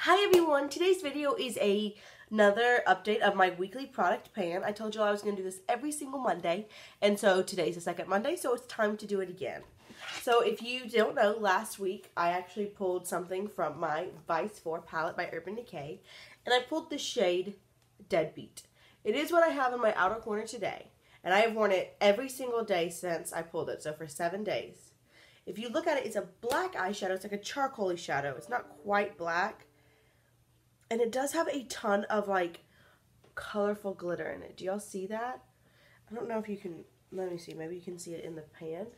Hi everyone, today's video is another update of my weekly product pan. I told you I was going to do this every single Monday, and so today's the second Monday, so it's time to do it again. So if you don't know, last week I actually pulled something from my Vice 4 palette by Urban Decay, and I pulled the shade Deadbeat. It is what I have in my outer corner today, and I have worn it every single day since I pulled it, so for 7 days. If you look at it, it's a black eyeshadow. It's like a charcoal-y shadow. It's not quite black. And it does have a ton of, like, colorful glitter in it. Do y'all see that? I don't know if you can, let me see. Maybe you can see it in the pan.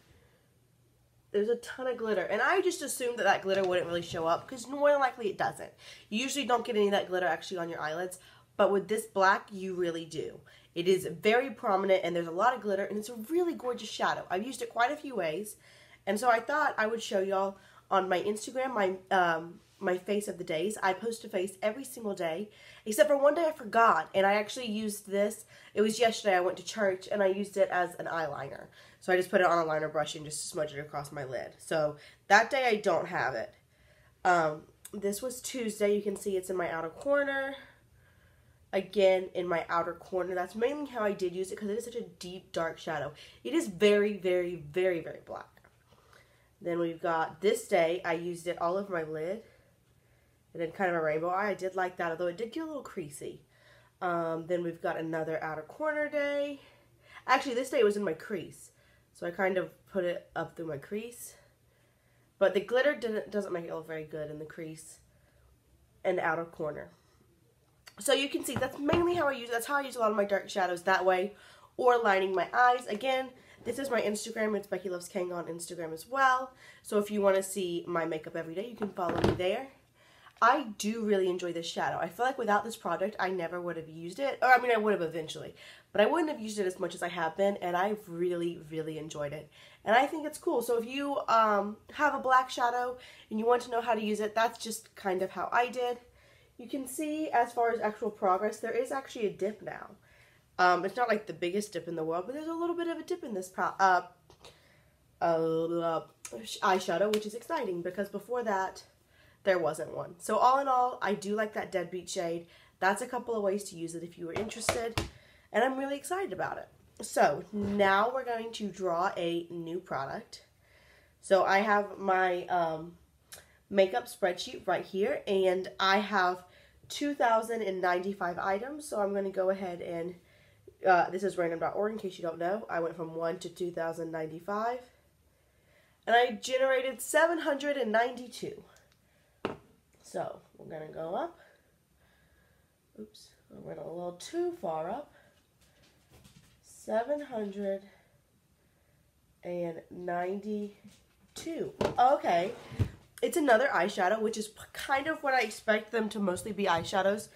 There's a ton of glitter. And I just assumed that that glitter wouldn't really show up because more than likely it doesn't. You usually don't get any of that glitter actually on your eyelids. But with this black, you really do. It is very prominent and there's a lot of glitter. And it's a really gorgeous shadow. I've used it quite a few ways. And so I thought I would show y'all on my Instagram, my face of the days. I post a face every single day, except for one day I forgot, and I actually used this. It was yesterday. I went to church, and I used it as an eyeliner. So I just put it on a liner brush and just smudged it across my lid. So that day I don't have it. This was Tuesday. You can see it's in my outer corner. Again, in my outer corner. That's mainly how I did use it because it is such a deep, dark shadow. It is very, very, very, very black. Then we've got this day. I used it all over my lid. And then kind of a rainbow eye. I did like that, although it did get a little creasy. Then we've got another outer corner day. Actually, this day was in my crease. So I kind of put it up through my crease. But the glitter doesn't make it look very good in the crease and the outer corner. So you can see that's mainly how I use it. That's how I use a lot of my dark shadows that way. Or lining my eyes. Again, this is my Instagram. It's Becky Loves Kang on Instagram as well. So if you want to see my makeup every day, you can follow me there. I do really enjoy this shadow. I feel like without this product, I never would have used it. Or, I mean, I would have eventually. But I wouldn't have used it as much as I have been. And I've really, really enjoyed it. And I think it's cool. So if you have a black shadow and you want to know how to use it, that's just kind of how I did. You can see, as far as actual progress, there is actually a dip now. It's not like the biggest dip in the world, but there's a little bit of a dip in this eyeshadow, which is exciting because before that, there wasn't one. So all in all, I do like that Deadbeat shade. That's a couple of ways to use it if you were interested. And I'm really excited about it. So now we're going to draw a new product. So I have my makeup spreadsheet right here. And I have 2,095 items. So I'm going to go ahead and, this is random.org in case you don't know. I went from 1 to 2,095. And I generated 792. So, we're going to go up. Oops, I went a little too far up. 792. Okay. It's another eyeshadow, which is kind of what I expect them to mostly be eyeshadows,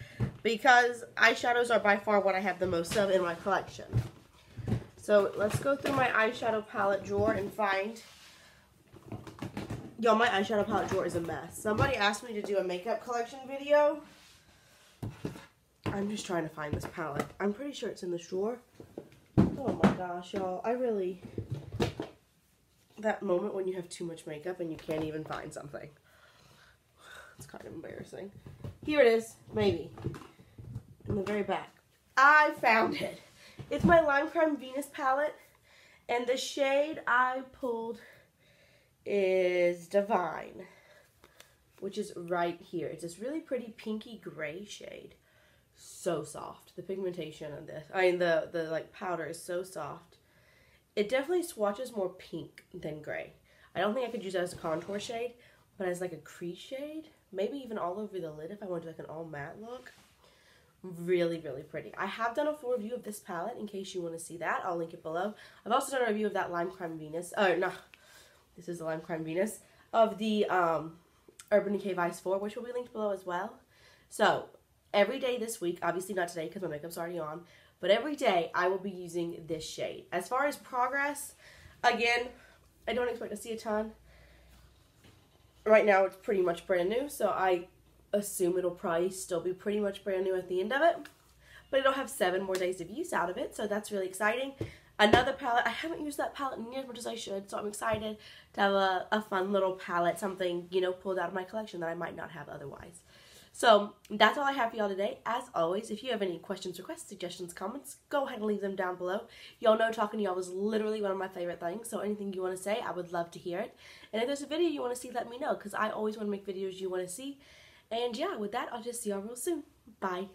because eyeshadows are by far what I have the most of in my collection. So, let's go through my eyeshadow palette drawer and find... Y'all, my eyeshadow palette drawer is a mess. Somebody asked me to do a makeup collection video. I'm just trying to find this palette. I'm pretty sure it's in this drawer. Oh my gosh, y'all. I really... That moment when you have too much makeup and you can't even find something. It's kind of embarrassing. Here it is. Maybe. In the very back. I found it. It's my Lime Crime Venus palette. And the shade I pulled... is Divine, which is right here. It's this really pretty pinky gray shade. So soft. The pigmentation on this, I mean the like powder is so soft. It definitely swatches more pink than gray. I don't think I could use it as a contour shade, but as like a crease shade, maybe even all over the lid if I want to do like an all matte look. Really, really pretty. I have done a full review of this palette in case you want to see that. I'll link it below. I've also done a review of that Lime Crime Venus. This is the Lime Crime Venus of the Urban Decay Vice 4, which will be linked below as well. So, every day this week, obviously not today because my makeup's already on, but every day I will be using this shade. As far as progress, again, I don't expect to see a ton. Right now it's pretty much brand new, so I assume it'll probably still be pretty much brand new at the end of it. But it'll have 7 more days of use out of it, so that's really exciting. Another palette, I haven't used that palette near as much as I should, so I'm excited to have a fun little palette, something, you know, pulled out of my collection that I might not have otherwise. So that's all I have for y'all today. As always, if you have any questions, requests, suggestions, comments, go ahead and leave them down below. Y'all know talking to y'all is literally one of my favorite things, so anything you want to say, I would love to hear it. And if there's a video you want to see, let me know, because I always want to make videos you want to see. And yeah, with that, I'll just see y'all real soon. Bye.